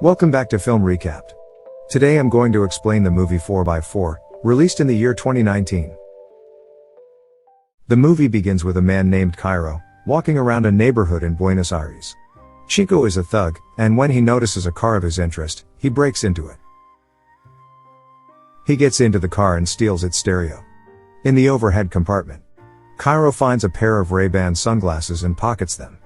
Welcome back to Film Recapped. Today I'm going to explain the movie 4x4, released in the year 2019. The movie begins with a man named Ciro, walking around a neighborhood in Buenos Aires. Chico is a thug, and when he notices a car of his interest, he breaks into it. He gets into the car and steals its stereo. In the overhead compartment, Ciro finds a pair of Ray-Ban sunglasses and pockets them.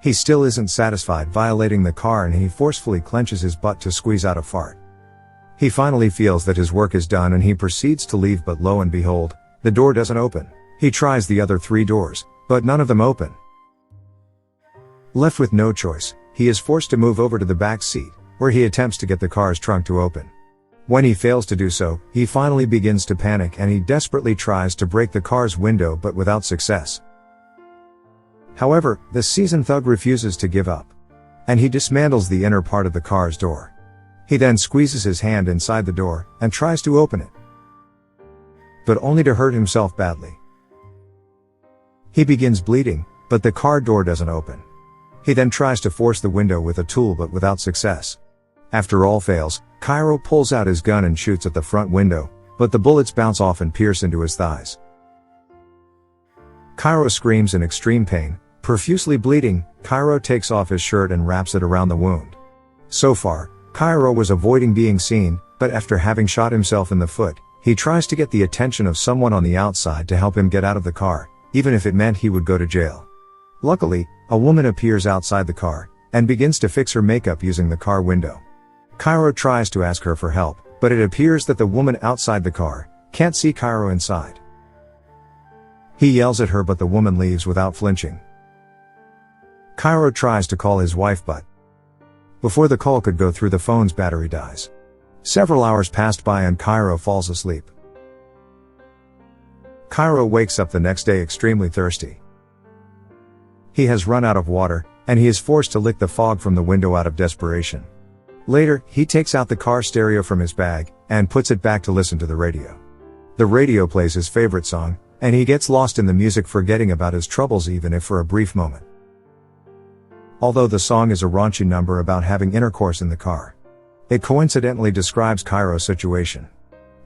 He still isn't satisfied violating the car and he forcefully clenches his butt to squeeze out a fart. He finally feels that his work is done and he proceeds to leave, but lo and behold, the door doesn't open. He tries the other 3 doors, but none of them open. Left with no choice, he is forced to move over to the back seat, where he attempts to get the car's trunk to open. When he fails to do so, he finally begins to panic and he desperately tries to break the car's window, but without success. However, the seasoned thug refuses to give up, and he dismantles the inner part of the car's door. He then squeezes his hand inside the door and tries to open it, but only to hurt himself badly. He begins bleeding, but the car door doesn't open. He then tries to force the window with a tool, but without success. After all fails, Ciro pulls out his gun and shoots at the front window, but the bullets bounce off and pierce into his thighs. Ciro screams in extreme pain. Profusely bleeding, Ciro takes off his shirt and wraps it around the wound. So far, Ciro was avoiding being seen, but after having shot himself in the foot, he tries to get the attention of someone on the outside to help him get out of the car, even if it meant he would go to jail. Luckily, a woman appears outside the car, and begins to fix her makeup using the car window. Ciro tries to ask her for help, but it appears that the woman outside the car can't see Ciro inside. He yells at her, but the woman leaves without flinching. Ciro tries to call his wife, but before the call could go through, the phone's battery dies. Several hours passed by and Ciro falls asleep. Ciro wakes up the next day extremely thirsty. He has run out of water, and he is forced to lick the fog from the window out of desperation. Later, he takes out the car stereo from his bag, and puts it back to listen to the radio. The radio plays his favorite song, and he gets lost in the music, forgetting about his troubles even if for a brief moment. Although the song is a raunchy number about having intercourse in the car, it coincidentally describes Ciro's situation.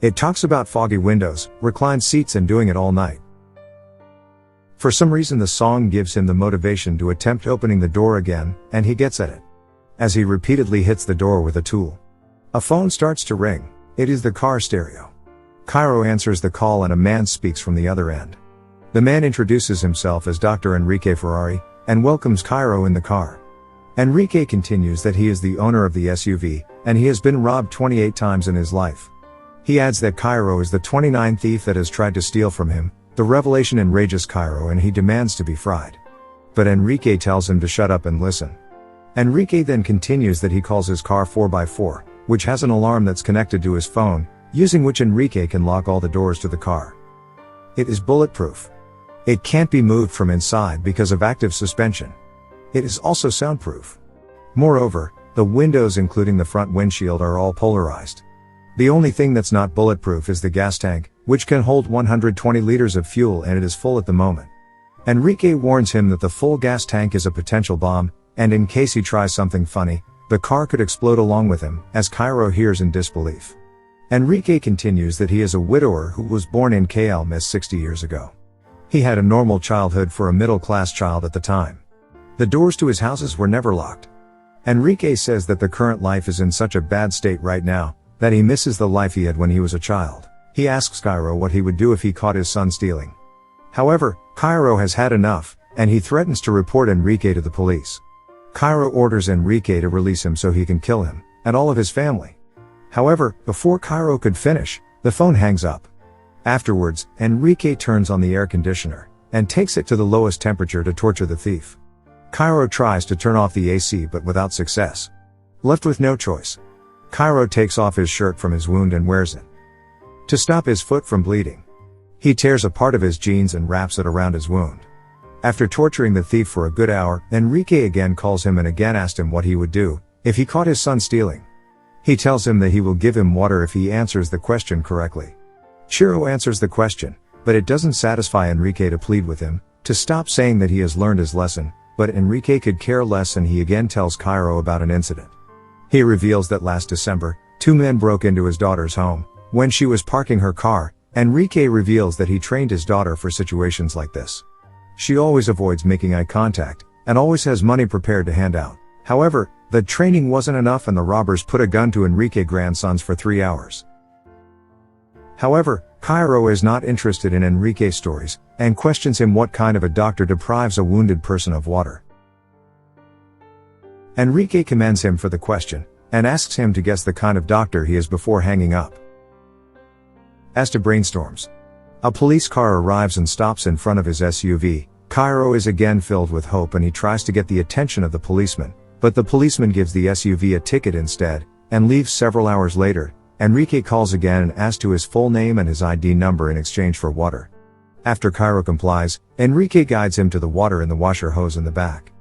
It talks about foggy windows, reclined seats and doing it all night. For some reason the song gives him the motivation to attempt opening the door again, and he gets at it, as he repeatedly hits the door with a tool. A phone starts to ring. It is the car stereo. Ciro answers the call and a man speaks from the other end. The man introduces himself as Dr. Enrique Ferrari, and welcomes Ciro in the car. Enrique continues that he is the owner of the SUV, and he has been robbed 28 times in his life. He adds that Ciro is the 29th thief that has tried to steal from him. The revelation enrages Ciro and he demands to be fried. But Enrique tells him to shut up and listen. Enrique then continues that he calls his car 4x4, which has an alarm that's connected to his phone, using which Enrique can lock all the doors to the car. It is bulletproof. It can't be moved from inside because of active suspension. It is also soundproof. Moreover, the windows including the front windshield are all polarized. The only thing that's not bulletproof is the gas tank, which can hold 120 liters of fuel, and it is full at the moment. Enrique warns him that the full gas tank is a potential bomb, and in case he tries something funny, the car could explode along with him, as Ciro hears in disbelief. Enrique continues that he is a widower who was born in Quilmes 60 years ago. He had a normal childhood for a middle-class child at the time. The doors to his houses were never locked. Enrique says that the current life is in such a bad state right now, that he misses the life he had when he was a child. He asks Ciro what he would do if he caught his son stealing. However, Ciro has had enough, and he threatens to report Enrique to the police. Ciro orders Enrique to release him so he can kill him, and all of his family. However, before Ciro could finish, the phone hangs up. Afterwards, Enrique turns on the air conditioner, and takes it to the lowest temperature to torture the thief. Ciro tries to turn off the AC but without success. Left with no choice, Ciro takes off his shirt from his wound and wears it to stop his foot from bleeding. He tears a part of his jeans and wraps it around his wound. After torturing the thief for a good hour, Enrique again calls him and again asks him what he would do if he caught his son stealing. He tells him that he will give him water if he answers the question correctly. Ciro answers the question, but it doesn't satisfy Enrique to plead with him to stop, saying that he has learned his lesson, but Enrique could care less and he again tells Ciro about an incident. He reveals that last December, two men broke into his daughter's home. When she was parking her car, Enrique reveals that he trained his daughter for situations like this. She always avoids making eye contact, and always has money prepared to hand out. However, the training wasn't enough and the robbers put a gun to Enrique's grandsons for 3 hours. However, Ciro is not interested in Enrique's stories, and questions him what kind of a doctor deprives a wounded person of water. Enrique commends him for the question, and asks him to guess the kind of doctor he is before hanging up. As to brainstorms, a police car arrives and stops in front of his SUV. Ciro is again filled with hope and he tries to get the attention of the policeman, but the policeman gives the SUV a ticket instead, and leaves several hours later. Enrique calls again and asks to his full name and his ID number in exchange for water. After Ciro complies, Enrique guides him to the water in the washer hose in the back.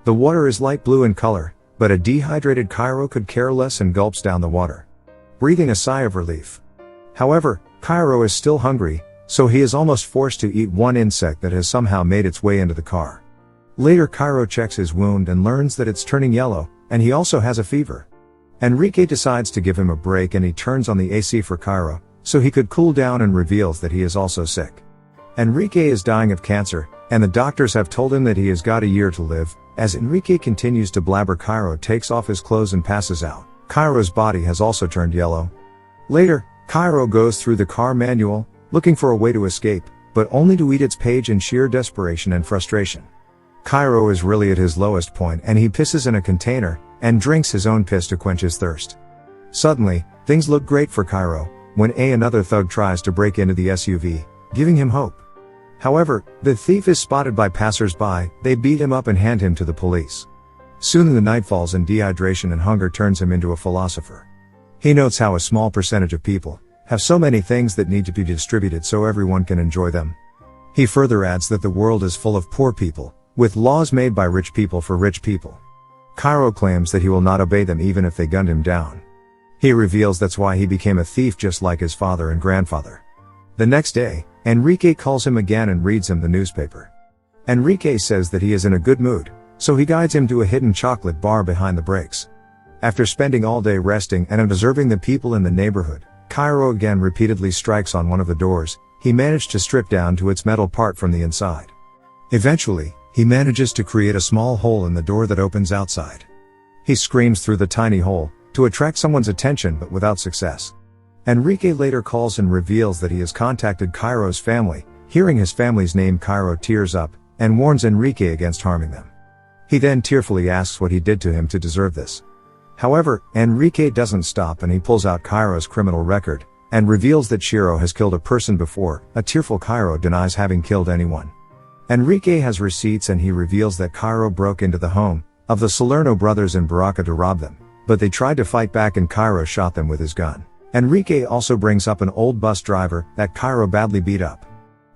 The water is light blue in color, but a dehydrated Ciro could care less and gulps down the water, breathing a sigh of relief. However, Ciro is still hungry, so he is almost forced to eat one insect that has somehow made its way into the car. Later Ciro checks his wound and learns that it's turning yellow, and he also has a fever. Enrique decides to give him a break and he turns on the AC for Ciro, so he could cool down, and reveals that he is also sick. Enrique is dying of cancer, and the doctors have told him that he has got a year to live. As Enrique continues to blabber, Ciro takes off his clothes and passes out. Ciro's body has also turned yellow. Later, Ciro goes through the car manual, looking for a way to escape, but only to eat its page in sheer desperation and frustration. Ciro is really at his lowest point and he pisses in a container, and drinks his own piss to quench his thirst. Suddenly, things look great for Ciro, when another thug tries to break into the SUV, giving him hope. However, the thief is spotted by passers-by. They beat him up and hand him to the police. Soon the night falls and dehydration and hunger turns him into a philosopher. He notes how a small percentage of people have so many things that need to be distributed so everyone can enjoy them. He further adds that the world is full of poor people, with laws made by rich people for rich people. Ciro claims that he will not obey them even if they gunned him down. He reveals that's why he became a thief, just like his father and grandfather. The next day, Enrique calls him again and reads him the newspaper. Enrique says that he is in a good mood, so he guides him to a hidden chocolate bar behind the brakes. After spending all day resting and observing the people in the neighborhood, Ciro again repeatedly strikes on one of the doors. He managed to strip down to its metal part from the inside. Eventually, he manages to create a small hole in the door that opens outside. He screams through the tiny hole, to attract someone's attention, but without success. Enrique later calls and reveals that he has contacted Ciro's family. Hearing his family's name, Ciro tears up, and warns Enrique against harming them. He then tearfully asks what he did to him to deserve this. However, Enrique doesn't stop and he pulls out Ciro's criminal record, and reveals that Ciro has killed a person before. A tearful Ciro denies having killed anyone. Enrique has receipts and he reveals that Ciro broke into the home of the Salerno brothers in Baraka to rob them, but they tried to fight back and Ciro shot them with his gun. Enrique also brings up an old bus driver that Ciro badly beat up.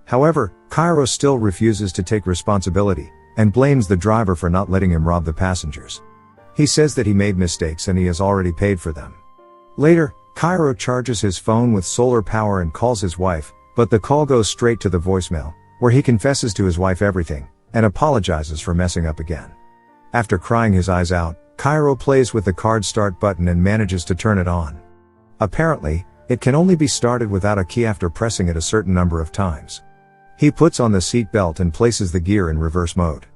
However, Ciro still refuses to take responsibility, and blames the driver for not letting him rob the passengers. He says that he made mistakes and he has already paid for them. Later, Ciro charges his phone with solar power and calls his wife, but the call goes straight to the voicemail, where he confesses to his wife everything, and apologizes for messing up again. After crying his eyes out, Ciro plays with the card start button and manages to turn it on. Apparently, it can only be started without a key after pressing it a certain number of times. He puts on the seat belt and places the gear in reverse mode.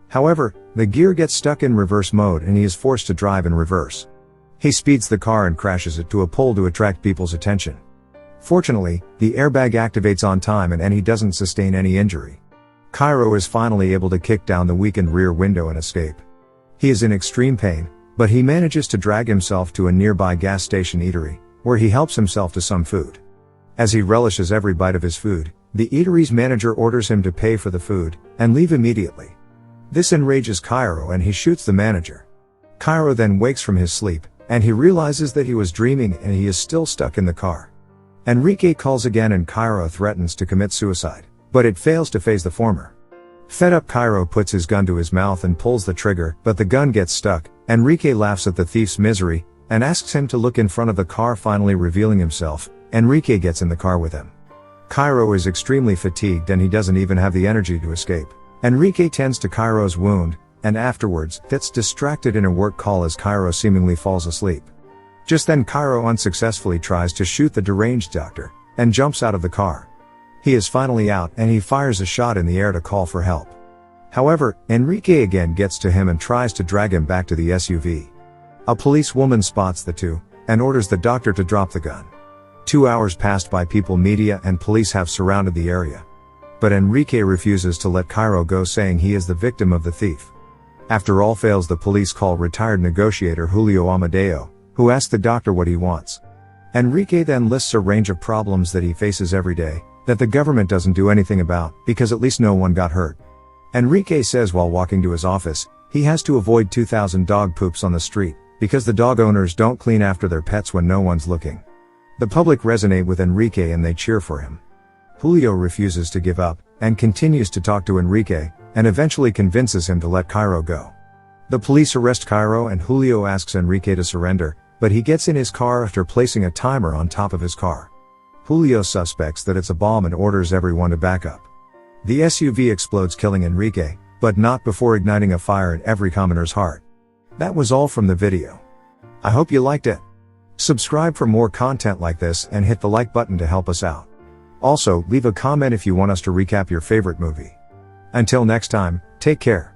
However, the gear gets stuck in reverse mode and he is forced to drive in reverse. He speeds the car and crashes it to a pole to attract people's attention. Fortunately, the airbag activates on time and he doesn't sustain any injury. Ciro is finally able to kick down the weakened rear window and escape. He is in extreme pain, but he manages to drag himself to a nearby gas station eatery, where he helps himself to some food. As he relishes every bite of his food, the eatery's manager orders him to pay for the food and leave immediately. This enrages Ciro and he shoots the manager. Ciro then wakes from his sleep, and he realizes that he was dreaming and he is still stuck in the car. Enrique calls again and Ciro threatens to commit suicide, but it fails to faze the former. Fed up, Ciro puts his gun to his mouth and pulls the trigger, but the gun gets stuck. Enrique laughs at the thief's misery, and asks him to look in front of the car, finally revealing himself. Enrique gets in the car with him. Ciro is extremely fatigued and he doesn't even have the energy to escape. Enrique tends to Ciro's wound, and afterwards, gets distracted in a work call as Ciro seemingly falls asleep. Just then Ciro unsuccessfully tries to shoot the deranged doctor, and jumps out of the car. He is finally out and he fires a shot in the air to call for help. However, Enrique again gets to him and tries to drag him back to the SUV. A policewoman spots the two, and orders the doctor to drop the gun. 2 hours passed by. People, media and police have surrounded the area. But Enrique refuses to let Ciro go, saying he is the victim of the thief. After all fails, the police call retired negotiator Julio Amadeo, who asks the doctor what he wants. Enrique then lists a range of problems that he faces every day, that the government doesn't do anything about, because at least no one got hurt. Enrique says while walking to his office, he has to avoid 2,000 dog poops on the street, because the dog owners don't clean after their pets when no one's looking. The public resonate with Enrique and they cheer for him. Julio refuses to give up, and continues to talk to Enrique, and eventually convinces him to let Ciro go. The police arrest Ciro and Julio asks Enrique to surrender, but he gets in his car after placing a timer on top of his car. Julio suspects that it's a bomb and orders everyone to back up. The SUV explodes, killing Enrique, but not before igniting a fire in every commoner's heart. That was all from the video. I hope you liked it. Subscribe for more content like this and hit the like button to help us out. Also, leave a comment if you want us to recap your favorite movie. Until next time, take care.